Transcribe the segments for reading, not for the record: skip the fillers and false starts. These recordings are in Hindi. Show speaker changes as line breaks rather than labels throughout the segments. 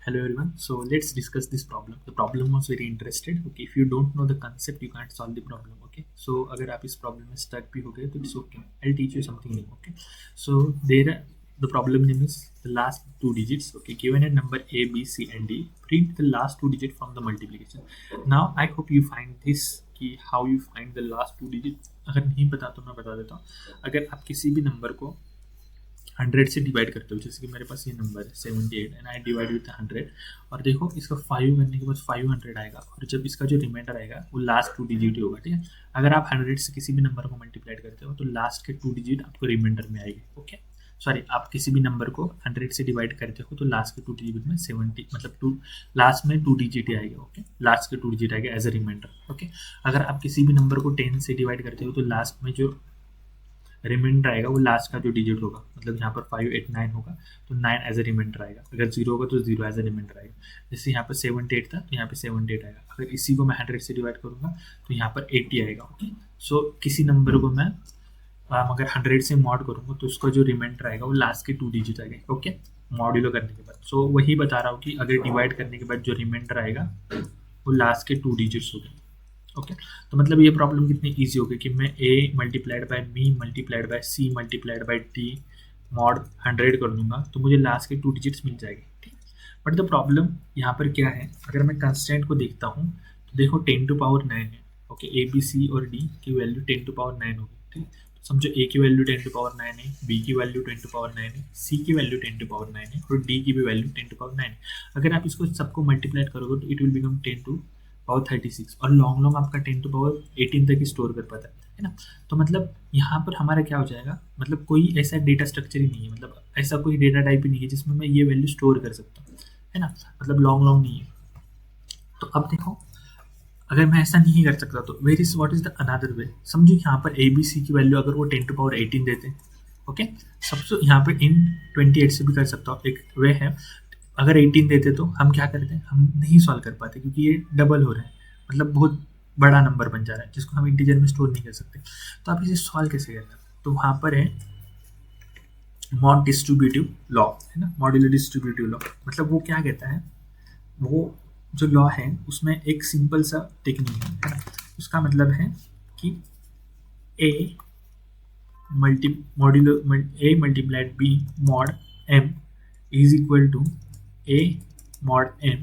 Hello everyone. So let's discuss this problem. The problem was very interested. Okay, if you don't know the concept, you can't solve the problem. Okay, so अगर आप इस problem में stuck भी हो गए तो it's okay. I'll teach you something new. Okay, so there the problem name is the last two digits. Okay, given a number A, B, C, and D, print the last two digits from the multiplication. Now I hope you find this कि how you find the last two digits. अगर नहीं पता तो मैं बता देता हूँ. अगर आप किसी भी नंबर को 100 से डिवाइड करते हो, जैसे कि मेरे पास ये नंबर है 78 एंड आई डिवाइड विथ 100, और देखो इसका 5 करने के बाद 500 आएगा, और जब इसका जो रिमाइंडर आएगा वो लास्ट टू डिजिट ही होगा. ठीक है, अगर आप 100 से किसी भी नंबर को मल्टीप्लाइड करते हो तो लास्ट के टू डिजिट आपको रिमाइंडर में आएगी. ओके, सॉरी, आप किसी भी नंबर को 100 से डिवाइड करते हो तो लास्ट के टू डिजिट में 70 मतलब टू लास्ट में टू डिजिट ही आएगा. ओके, लास्ट के टू डिजिट आएगा एज अ रिमाइंडर. ओके, अगर आप किसी भी नंबर को 10 से डिवाइड करते हो तो लास्ट में जो रिमाइंडर आएगा वो लास्ट का जो डिजिट होगा, मतलब यहाँ पर 589 होगा तो 9 एज अ रिमाइंडर आएगा. अगर 0 होगा तो 0 एज अ रिमाइंडर आएगा. जैसे यहाँ पर 78 था तो यहाँ पे 78 आएगा. अगर इसी को मैं 100 से डिवाइड करूँगा तो यहाँ पर 80 आएगा. ओके, सो किसी नंबर को मैं अगर 100 से मॉड करूँगा तो उसका जो रिमाइंडर आएगा वो लास्ट के टू डिजिट आएगा. ओके, मॉड्यूलो करने के बाद. सो वही बता रहा हूँ कि अगर डिवाइड करने के बाद जो रिमाइंडर आएगा वो लास्ट के टू डिजिट्स हो गए. ओके, तो मतलब ये प्रॉब्लम कितनी इजी हो गई कि मैं a multiplied by b multiplied by c multiplied by d mod 100 कर दूंगा तो मुझे लास्ट के टू डिजिट्स मिल जाएगी. ठीक, बट द प्रॉब्लम यहाँ पर क्या है, अगर मैं कंस्टेंट को देखता हूँ तो देखो 10 टू पावर 9 है. ओके, a b c और d की वैल्यू 10 टू पावर 9 होगी. ठीक, तो समझो a की वैल्यू 10 टू पावर 9 है, b की वैल्यू 10 टू पावर 9 है, c की वैल्यू 10 टू पावर 9 है और d की भी वैल्यू 10 टू पावर 9 है. अगर आप इसको सबको मल्टीप्लाइड करोगे तो it will become 10 to power 36, और लॉन्ग लॉन्ग आपका 10 टू पावर 18 तक ही स्टोर कर पाता है ना. तो मतलब यहाँ पर हमारा क्या हो जाएगा, मतलब कोई ऐसा डेटा स्ट्रक्चर ही नहीं है, मतलब ऐसा कोई डेटा टाइप ही नहीं है जिसमें मैं ये वैल्यू स्टोर कर सकता हूँ, है ना. मतलब लॉन्ग लॉन्ग नहीं है. तो अब देखो, अगर मैं ऐसा नहीं कर सकता तो where is what is the another way. समझो यहाँ पर ए बी सी की वैल्यू अगर वो 10 टू पावर 18 देते हैं. ओके, सबसे यहाँ पर इन 28 से भी कर सकता हूँ. एक वे है, अगर 18 देते तो हम क्या करते हैं, हम नहीं सॉल्व कर पाते क्योंकि ये डबल हो रहा है, मतलब बहुत बड़ा नंबर बन जा रहा है जिसको हम इंटीजर में स्टोर नहीं कर सकते. तो आप इसे सॉल्व कैसे करना, तो वहाँ पर है मॉड डिस्ट्रीब्यूटिव लॉ, है ना, मॉड्यूलर डिस्ट्रीब्यूटिव लॉ. मतलब वो क्या कहता है, वो जो लॉ है उसमें एक सिंपल सा टेक्निक है ना. उसका मतलब है कि A multiplied B mod M is equal to a mod m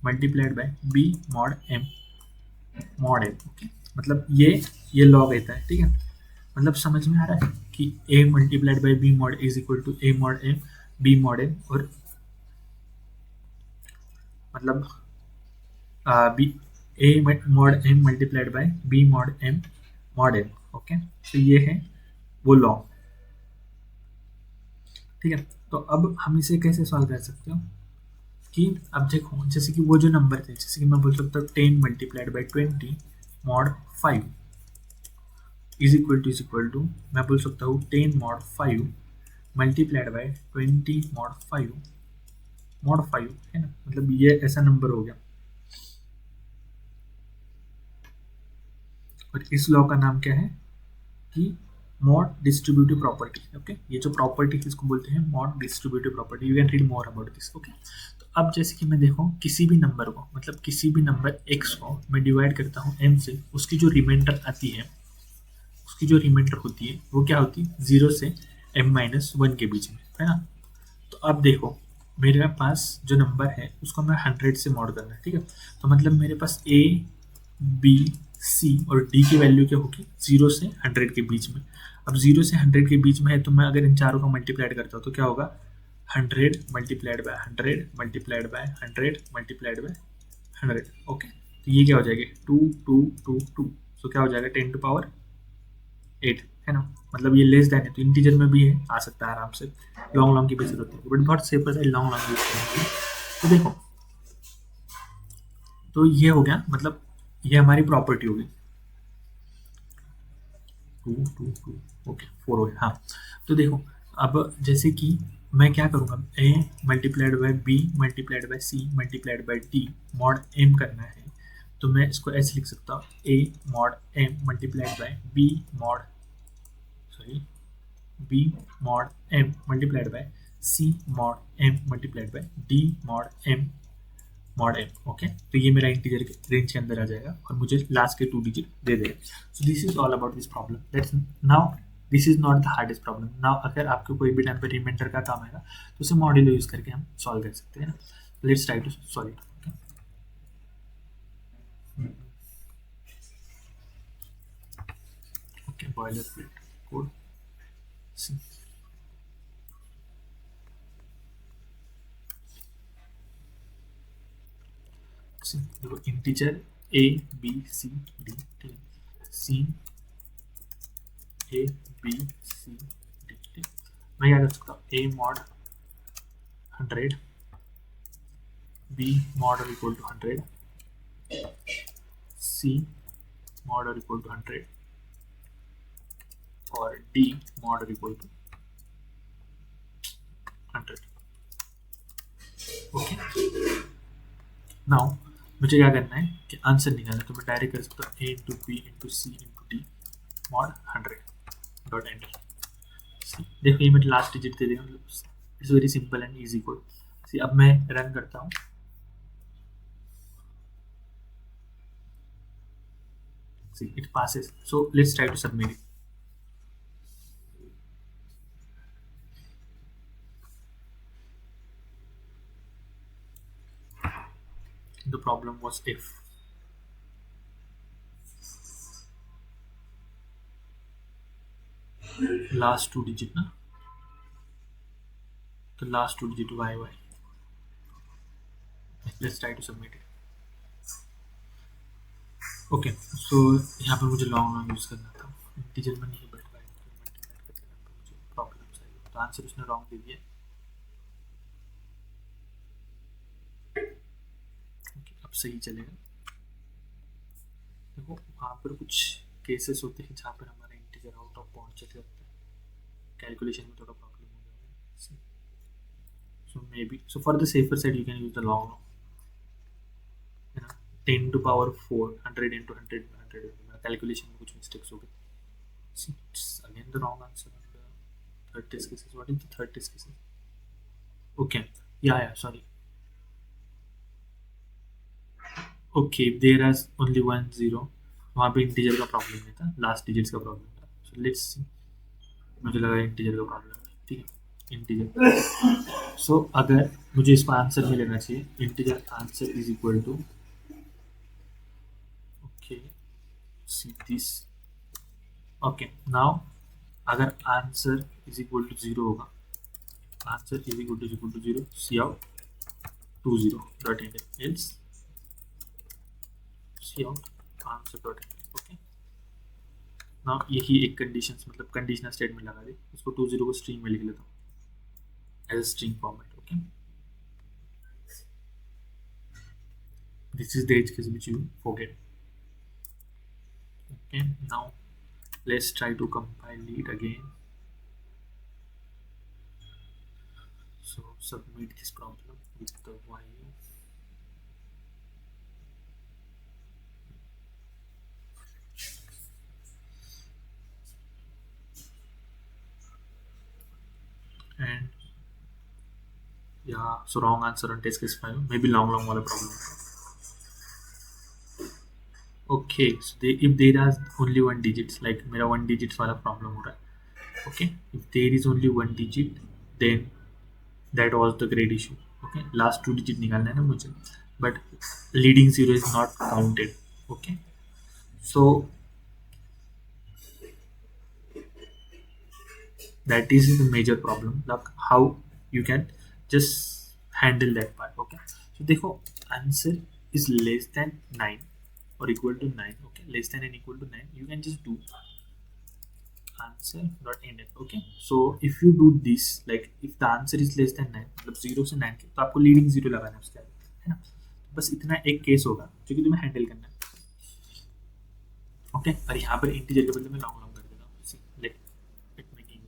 multiplied by b mod m. Okay, मतलब ये लॉ कहता है. ठीक है, मतलब समझ में आ रहा है कि a multiplied by b mod is equal to a mod m b mod m, और मतलब b a mod m multiplied by b mod m. Okay, तो ये है वो लॉ. ठीक है, तो अब हम इसे कैसे सॉल्व कर सकते हो कि अब देखो, जैसे कि वो जो नंबर थे, जैसे कि मैं बोल सकता हूँ 10 multiplied by 20 mod 5 is equal to मैं बोल सकता हूँ 10 मॉड 5 मल्टीप्लाइड बाई 20 मॉड 5 है ना. मतलब ये ऐसा नंबर हो गया, और इस लॉ का नाम क्या है कि मॉड डिस्ट्रीब्यूटिव प्रॉपर्टी. ओके, ये जो प्रॉपर्टी इसको बोलते हैं mod distributive property. You can read more about this. Okay, तो अब जैसे कि मैं देखो किसी भी नंबर को, मतलब किसी भी नंबर x को मैं डिवाइड करता हूँ m से, उसकी जो रिमाइंडर आती है, उसकी जो रिमाइंडर होती है वो क्या होती है, 0 से m-1 के बीच में, है ना. तो अब देखो मेरे पास जो नंबर है उसको मैं 100 से मॉड करना है. ठीक है, तो मतलब मेरे पास a b c और d की वैल्यू क्या होगी, 0 से 100 के बीच में. अब 0 से 100 के बीच में है तो मैं अगर इन चारों का मल्टीप्लाइड करता हूँ तो क्या होगा, 100 multiplied by 100 multiplied by 100 multiplied by 100. Okay, तो ये क्या हो जाएगा 2 2 2 2. सो क्या हो जाएगा 10 टू पावर 8, है ना. मतलब ये लेस देन है तो इंटीजर में भी है, आ सकता है आराम से. लॉन्ग की बेसिस होती है, बट बहुत सेफर है लॉन्ग यूज करने की. तो देखो, तो ये हो गया, मतलब ये हमारी प्रॉपर्टी होगी 2 2 2. ओके, 4 हो गया. हाँ, तो देखो अब जैसे कि मैं क्या करूँगा, a multiplied by b multiplied by c multiplied by d mod m करना है, तो मैं इसको ऐसे लिख सकता हूँ a mod m multiplied by b mod m multiplied by C mod M multiplied by D mod M mod M. Okay, तो ये मेरा इंटीजर के रेंज के अंदर आ जाएगा और मुझे लास्ट के 2 डिजिट दे देगा। So this is all about this problem. That's now this is not the hardest problem. Now अगर आपको कोई भी टाइम पे रिमाइंडर का काम आएगा तो उसे मॉड्यूलो यूज करके हम सॉल्व कर सकते हैं ना। Let's try to solve it. Okay, boilerplate code C। देखो integer A B C D, ठीक है, सी ए बी सी डी, ठीक। मैं क्या कर सकता हूँ, ए मॉड 100, बी मॉड और इक्वल टू 100, सी मॉड और इक्वल टू 100 और डी मॉड और इक्वल टू 100। ओके, नाउ मुझे क्या करना है कि आंसर निकालना है, तो मैं डायरेक्ट कर सकता हूँ A into B into C into D mod 100 dot enter. देखो ये मेरे लास्ट डिजिट दे देगा, it's very simple and easy code. See अब मैं रन करता हूँ, see it passes. So let's try to submit it. The problem was if last 2 digit ना, तो last 2 digit y y। Let's try to submit it. Okay, so यहाँ पे मुझे लॉन्ग यूज़ करना था, इंटीजर में नहीं बैठ पाया तो मल्टीप्लाई करते टाइम पे मुझे प्रॉब्लम आई, तो आंसर उसने रॉन्ग दे दिया। ओके, अब सही चलेगा। देखो वहाँ पर कुछ केसेस होते हैं जहाँ पर हमारा इंटीजर आउट ऑफ बाउंड चले जाता है, कैलकुलेशन में थोड़ा प्रॉब्लम हो जाएगा। So maybe, so for the safer side you can use the long, है ना, 10 टू पावर 4 100 इंटू 100 100, कैलकुलेशन में कुछ मिस्टेक्स हो गए। Again the wrong answer on the third test cases. What is the third test cases? Okay, या sorry, okay there are only 1 0, वहाँ पे इंटीजर का प्रॉब्लम नहीं था, लास्ट डिजिट्स का प्रॉब्लम था। सो लेट्स सी, मुझे लगा इंटीजर का प्रॉब्लम है, ठीक है, इंटीजर। सो अगर मुझे इसका आंसर में लेना चाहिए, integer answer is equal to, okay see this, okay now अगर आंसर इज इक्वल टू 0 होगा, answer is equal to 0, cout 20 dot end else cout answer dot end. Okay, now यही एक कंडीशन, मतलब कंडीशनल स्टेटमेंट लगा दे, इसको 20 को स्ट्रिंग में लिख लेता हूँ as string format. Okay, this is the edge case which you forget. Okay, now let's try to compile it again. So submit this problem with the while. And yeah, so wrong answer on test case 5, maybe long wala problem. Okay, so if there are only 1 digits, like मेरा 1 digits वाला problem हो रहा है, okay, if there is only 1 digit then that was the great issue। okay, last 2 digit निकालना है ना मुझे, but leading zero is not counted। okay, so that is the major problem, like how you can just handle that part। okay, so देखो answer is less than 9 or equal to 9, okay, less than and equal to 9, you can just do answer dot end। okay, so if you do this, like if the answer is less than 9, मतलब 0 से 9 के, तो आपको लीडिंग जीरो लगाना है उसके आगे, है ना, बस इतना एक केस होगा जो कि तुम्हें हैंडल करना है। ओके, और यहाँ पर इंटीजर के बदले में लॉन्ग लॉन्ग कर देता हूँ, late making.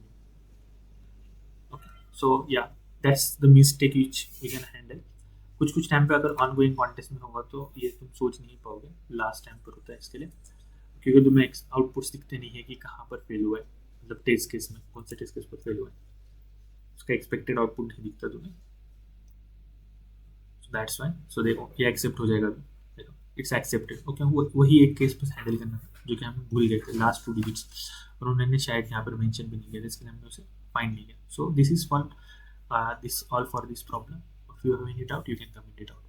Okay, so yeah that's the mistake which we can handle. कुछ कुछ टाइम पे अगर ऑनगोइंग कॉन्टेस्ट में होगा तो ये तुम सोच नहीं पाओगे, लास्ट टाइम पर होता है इसके लिए, क्योंकि तुम्हें आउटपुट्स दिखते नहीं है कि कहाँ पर फेल हुआ है, मतलब टेस्ट केस में कौन से टेस्ट केस पर फेल हुआ है। उसका एक्सपेक्टेड आउटपुट नहीं दिखता तुम्हें, सो दैट्स वाई। सो देखो ये एक्सेप्ट हो जाएगा, देखो इट्स एक्सेप्टेड। ओके, वही एक केस बस हैंडल करना था जो कि हम भूल गए थे, लास्ट 2 डिजिट्स, और उन्होंने शायद यहाँ पर मेंशन भी नहीं किया था, इसके लिए हमने उसे फाइंड नहीं किया। So this is for this all for this problem. If you have any doubt you can comment it out.